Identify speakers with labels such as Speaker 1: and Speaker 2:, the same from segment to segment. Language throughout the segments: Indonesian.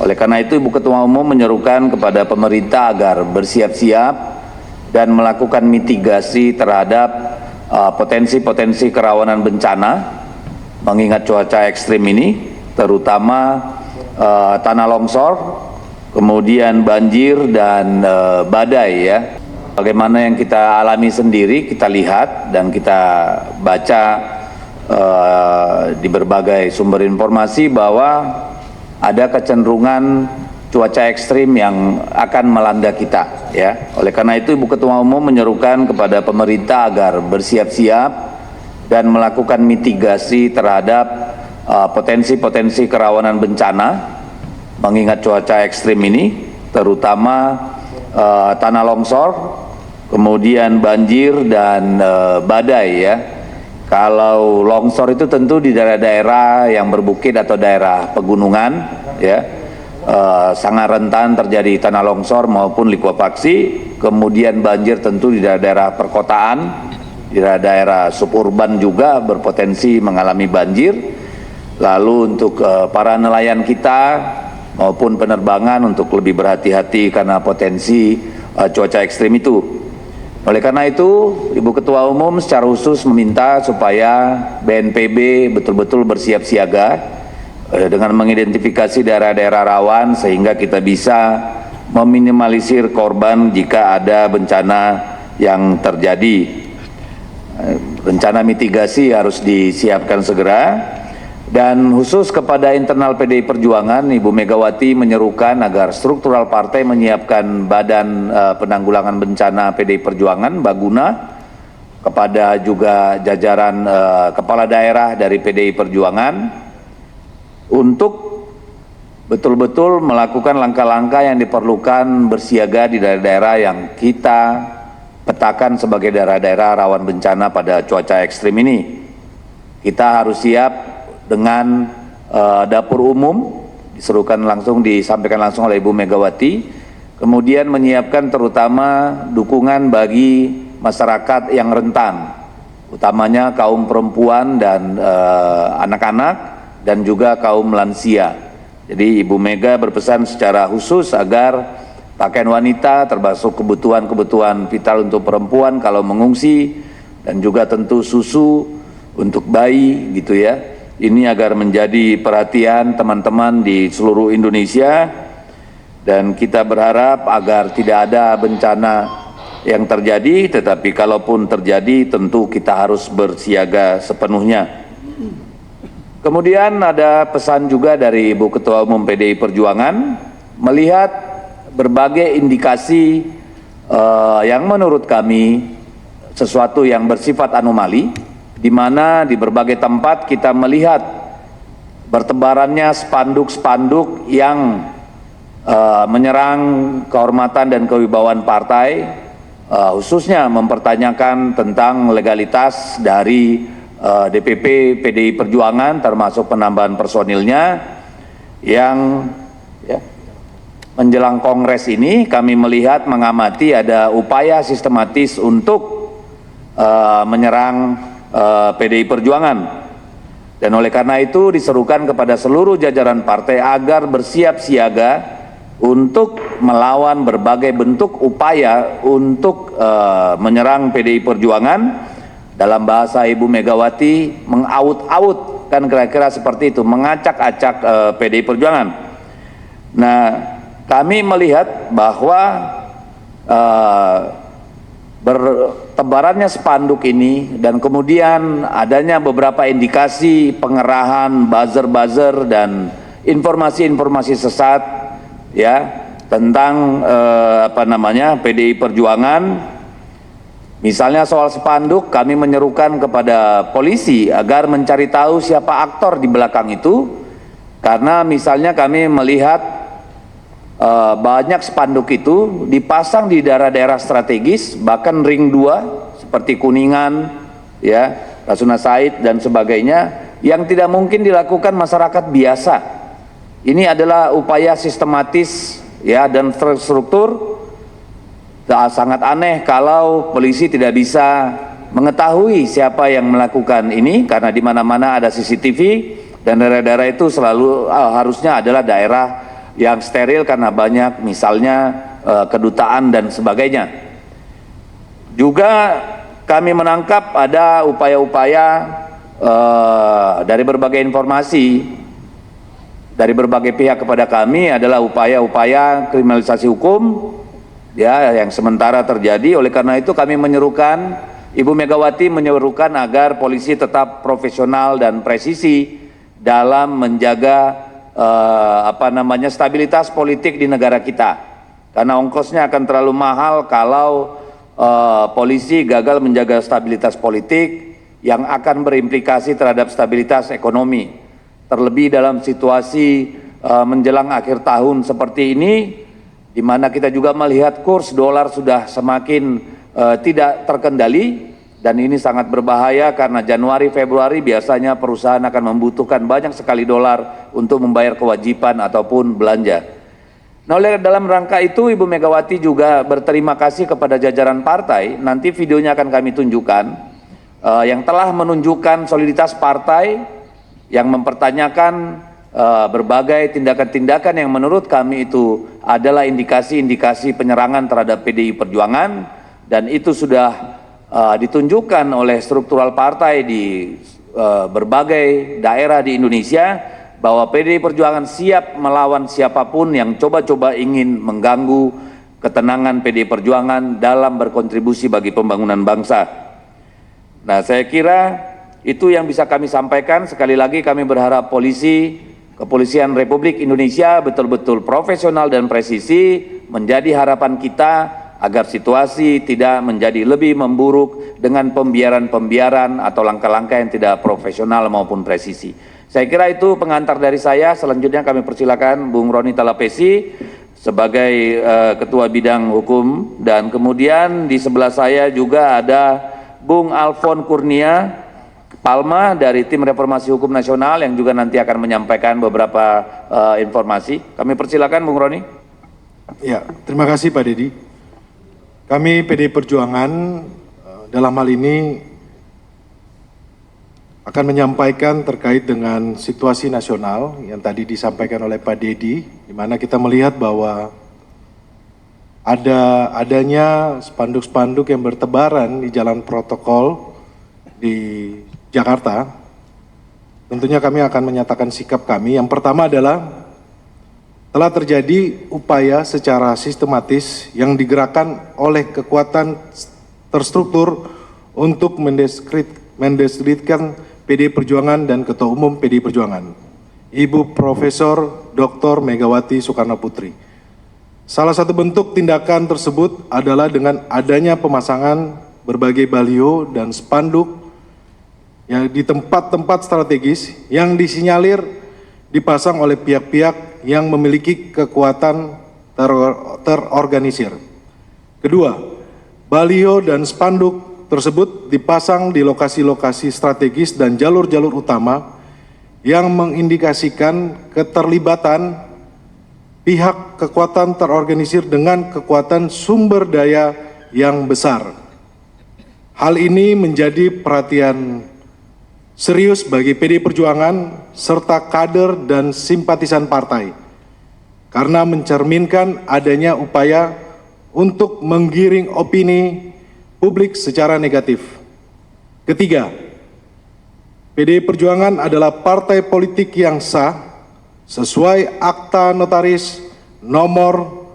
Speaker 1: Oleh karena itu, Ibu Ketua Umum menyerukan kepada pemerintah agar bersiap-siap dan melakukan mitigasi terhadap potensi-potensi kerawanan bencana, mengingat cuaca ekstrim ini, terutama tanah longsor, kemudian banjir dan badai ya. Bagaimana yang kita alami sendiri, kita lihat dan kita baca di berbagai sumber informasi bahwa ada kecenderungan cuaca ekstrim yang akan melanda kita ya. Oleh karena itu, Ibu Ketua Umum menyerukan kepada pemerintah agar bersiap-siap dan melakukan mitigasi terhadap potensi-potensi kerawanan bencana, mengingat cuaca ekstrim ini, terutama tanah longsor, kemudian banjir dan badai ya. Kalau longsor itu tentu di daerah-daerah yang berbukit atau daerah pegunungan ya, sangat rentan terjadi tanah longsor maupun likuifaksi. Kemudian banjir tentu di daerah-daerah perkotaan, di daerah suburban juga berpotensi mengalami banjir. Lalu untuk para nelayan kita maupun penerbangan untuk lebih berhati-hati karena potensi cuaca ekstrim itu. Oleh karena itu, Ibu Ketua Umum secara khusus meminta supaya BNPB betul-betul bersiap siaga dengan mengidentifikasi daerah-daerah rawan sehingga kita bisa meminimalisir korban jika ada bencana yang terjadi. Rencana mitigasi harus disiapkan segera. Dan khusus kepada internal PDI Perjuangan, Ibu Megawati menyerukan agar struktural partai menyiapkan Badan Penanggulangan Bencana PDI Perjuangan, Baguna, kepada juga jajaran kepala daerah dari PDI Perjuangan untuk betul-betul melakukan langkah-langkah yang diperlukan bersiaga di daerah-daerah yang kita petakan sebagai daerah-daerah rawan bencana pada cuaca ekstrim ini. Kita harus siap dengan dapur umum, disampaikan langsung oleh Ibu Megawati, kemudian menyiapkan terutama dukungan bagi masyarakat yang rentan, utamanya kaum perempuan dan anak-anak dan juga kaum lansia. Jadi Ibu Mega berpesan secara khusus agar pakaian wanita termasuk kebutuhan-kebutuhan vital untuk perempuan kalau mengungsi, dan juga tentu susu untuk bayi gitu ya. Ini agar menjadi perhatian teman-teman di seluruh Indonesia, dan kita berharap agar tidak ada bencana yang terjadi, tetapi kalaupun terjadi tentu kita harus bersiaga sepenuhnya. Kemudian ada pesan juga dari Ibu Ketua Umum PDI Perjuangan melihat berbagai indikasi yang menurut kami sesuatu yang bersifat anomali, di mana di berbagai tempat kita melihat bertebarannya spanduk-spanduk yang menyerang kehormatan dan kewibawaan partai, khususnya mempertanyakan tentang legalitas dari DPP PDI Perjuangan, termasuk penambahan personilnya yang ya, menjelang Kongres ini kami melihat mengamati ada upaya sistematis untuk menyerang PDI Perjuangan, dan oleh karena itu diserukan kepada seluruh jajaran partai agar bersiap siaga untuk melawan berbagai bentuk upaya untuk menyerang PDI Perjuangan. Dalam bahasa Ibu Megawati, mengaut-aut, kan kira-kira seperti itu, mengacak-acak PDI Perjuangan. Nah, kami melihat bahwa bertebarannya spanduk ini dan kemudian adanya beberapa indikasi pengerahan buzzer-buzzer dan informasi-informasi sesat ya tentang PDI Perjuangan. Misalnya soal spanduk, kami menyerukan kepada polisi agar mencari tahu siapa aktor di belakang itu, karena misalnya kami melihat banyak spanduk itu dipasang di daerah-daerah strategis, bahkan ring 2 seperti Kuningan, ya, Rasuna Said dan sebagainya, yang tidak mungkin dilakukan masyarakat biasa. Ini adalah upaya sistematis ya dan terstruktur. Sangat aneh kalau polisi tidak bisa mengetahui siapa yang melakukan ini, karena di mana-mana ada CCTV dan daerah-daerah itu selalu harusnya adalah daerah yang steril karena banyak misalnya kedutaan dan sebagainya. Juga kami menangkap ada upaya-upaya dari berbagai informasi dari berbagai pihak kepada kami adalah upaya-upaya kriminalisasi hukum ya yang sementara terjadi. Oleh karena itu kami menyerukan, Ibu Megawati menyerukan agar polisi tetap profesional dan presisi dalam menjaga stabilitas politik di negara kita. Karena ongkosnya akan terlalu mahal kalau polisi gagal menjaga stabilitas politik yang akan berimplikasi terhadap stabilitas ekonomi. Terlebih dalam situasi menjelang akhir tahun seperti ini, di mana kita juga melihat kurs dolar sudah semakin tidak terkendali, dan ini sangat berbahaya karena Januari Februari biasanya perusahaan akan membutuhkan banyak sekali dolar untuk membayar kewajiban ataupun belanja. Nah, dalam rangka itu Ibu Megawati juga berterima kasih kepada jajaran partai, nanti videonya akan kami tunjukkan, yang telah menunjukkan soliditas partai yang mempertanyakan berbagai tindakan-tindakan yang menurut kami itu adalah indikasi-indikasi penyerangan terhadap PDI Perjuangan, dan itu sudah ditunjukkan oleh struktural partai di berbagai daerah di Indonesia bahwa PDI Perjuangan siap melawan siapapun yang coba-coba ingin mengganggu ketenangan PDI Perjuangan dalam berkontribusi bagi pembangunan bangsa. Nah, saya kira itu yang bisa kami sampaikan. Sekali lagi kami berharap Kepolisian Republik Indonesia betul-betul profesional dan presisi, menjadi harapan kita agar situasi tidak menjadi lebih memburuk dengan pembiaran-pembiaran atau langkah-langkah yang tidak profesional maupun presisi. Saya kira itu pengantar dari saya. Selanjutnya kami persilakan Bung Roni Talapesi sebagai Ketua Bidang Hukum, dan kemudian di sebelah saya juga ada Bung Alfon Kurnia Palma dari Tim Reformasi Hukum Nasional yang juga nanti akan menyampaikan beberapa informasi. Kami persilakan Bung Roni.
Speaker 2: Ya, terima kasih Pak Dedi. Kami PDI Perjuangan dalam hal ini akan menyampaikan terkait dengan situasi nasional yang tadi disampaikan oleh Pak Dedi, di mana kita melihat bahwa adanya spanduk-spanduk yang bertebaran di jalan protokol di Jakarta. Tentunya kami akan menyatakan sikap kami. Yang pertama adalah telah terjadi upaya secara sistematis yang digerakkan oleh kekuatan terstruktur untuk mendiskreditkan PDI Perjuangan dan Ketua Umum PDI Perjuangan, Ibu Profesor Dr. Megawati Soekarno Putri. Salah satu bentuk tindakan tersebut adalah dengan adanya pemasangan berbagai baliho dan spanduk yang di tempat-tempat strategis yang disinyalir dipasang oleh pihak-pihak yang memiliki kekuatan terorganisir. Kedua, baliho dan spanduk tersebut dipasang di lokasi-lokasi strategis dan jalur-jalur utama yang mengindikasikan keterlibatan pihak kekuatan terorganisir dengan kekuatan sumber daya yang besar. Hal ini menjadi perhatian serius bagi PDI Perjuangan serta kader dan simpatisan partai, karena mencerminkan adanya upaya untuk menggiring opini publik secara negatif. Ketiga, PDI Perjuangan adalah partai politik yang sah sesuai Akta Notaris nomor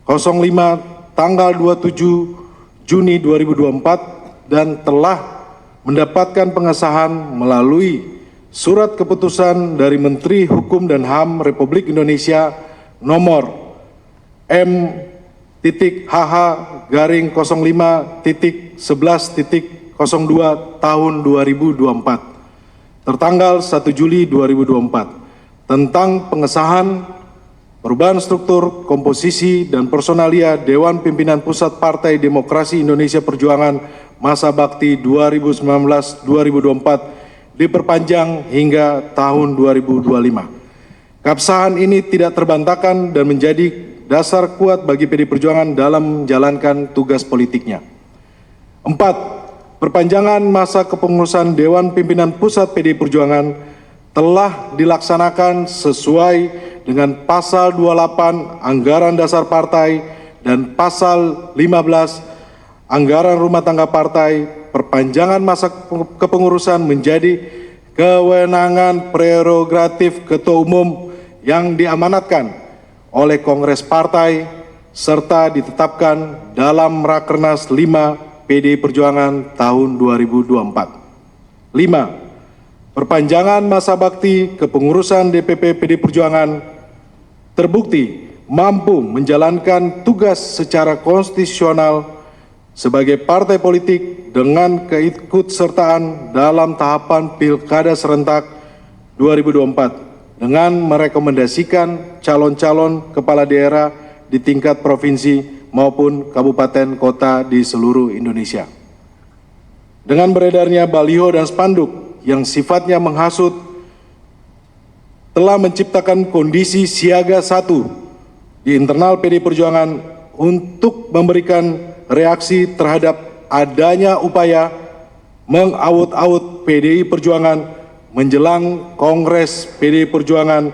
Speaker 2: 05 tanggal 27 Juni 2024 dan telah mendapatkan pengesahan melalui surat keputusan dari Menteri Hukum dan HAM Republik Indonesia nomor M.05.11.02 tahun 2024 tertanggal 1 Juli 2024 tentang pengesahan perubahan struktur, komposisi, dan personalia Dewan Pimpinan Pusat Partai Demokrasi Indonesia Perjuangan masa bakti 2019-2024 diperpanjang hingga tahun 2025. Keabsahan ini tidak terbantahkan dan menjadi dasar kuat bagi PDI Perjuangan dalam menjalankan tugas politiknya. 4. Perpanjangan masa kepengurusan Dewan Pimpinan Pusat PDI Perjuangan telah dilaksanakan sesuai dengan pasal 28 Anggaran Dasar Partai dan pasal 15 Anggaran Rumah Tangga Partai, perpanjangan masa kepengurusan menjadi kewenangan prerogatif Ketua Umum yang diamanatkan oleh Kongres Partai serta ditetapkan dalam Rakernas 5 PDI Perjuangan tahun 2024. 5. Perpanjangan masa bakti kepengurusan DPP PDI Perjuangan terbukti mampu menjalankan tugas secara konstitusional sebagai partai politik dengan keikutsertaan dalam tahapan Pilkada serentak 2024 dengan merekomendasikan calon-calon kepala daerah di tingkat provinsi maupun kabupaten kota di seluruh Indonesia. Dengan beredarnya baliho dan spanduk yang sifatnya menghasut telah menciptakan kondisi siaga 1 di internal PDI Perjuangan untuk memberikan reaksi terhadap adanya upaya mengaut-aut PDI Perjuangan menjelang Kongres PDI Perjuangan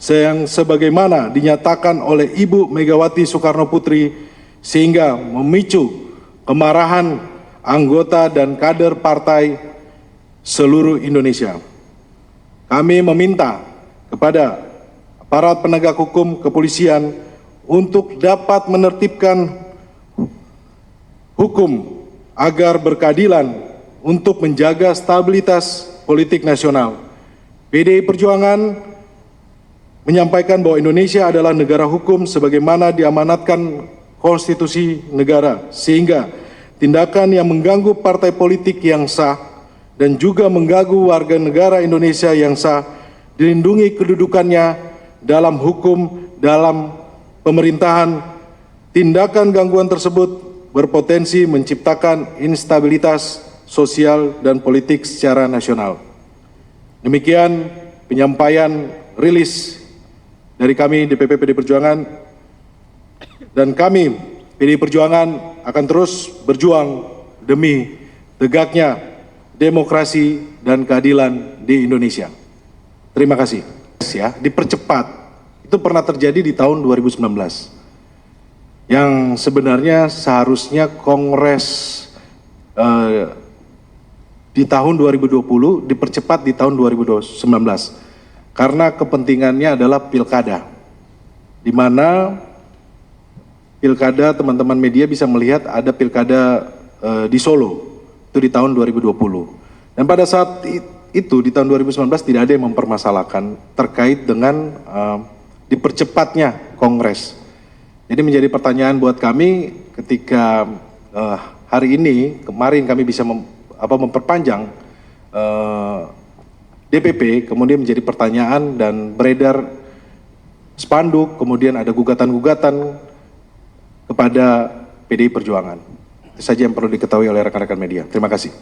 Speaker 2: yang sebagaimana dinyatakan oleh Ibu Megawati Soekarno Putri sehingga memicu kemarahan anggota dan kader partai seluruh Indonesia. Kami meminta kepada aparat penegak hukum kepolisian untuk dapat menertibkan hukum agar berkeadilan untuk menjaga stabilitas politik nasional. PDI Perjuangan menyampaikan bahwa Indonesia adalah negara hukum sebagaimana diamanatkan konstitusi negara, sehingga tindakan yang mengganggu partai politik yang sah dan juga mengganggu warga negara Indonesia yang sah dilindungi kedudukannya dalam hukum dalam pemerintahan. Tindakan gangguan tersebut berpotensi menciptakan instabilitas sosial dan politik secara nasional. Demikian penyampaian rilis dari kami DPP PDI Perjuangan, dan kami PDI Perjuangan akan terus berjuang demi tegaknya demokrasi dan keadilan di Indonesia. Terima kasih. Ya, dipercepat. Itu pernah terjadi di tahun 2019. Yang sebenarnya seharusnya Kongres di tahun 2020 dipercepat di tahun 2019 karena kepentingannya adalah pilkada, di mana pilkada teman-teman media bisa melihat ada pilkada di Solo itu di tahun 2020, dan pada saat itu di tahun 2019 tidak ada yang mempermasalahkan terkait dengan dipercepatnya Kongres. Jadi menjadi pertanyaan buat kami ketika hari ini, kemarin kami bisa memperpanjang DPP, kemudian menjadi pertanyaan dan beredar spanduk, kemudian ada gugatan-gugatan kepada PDI Perjuangan. Itu saja yang perlu diketahui oleh rekan-rekan media. Terima kasih.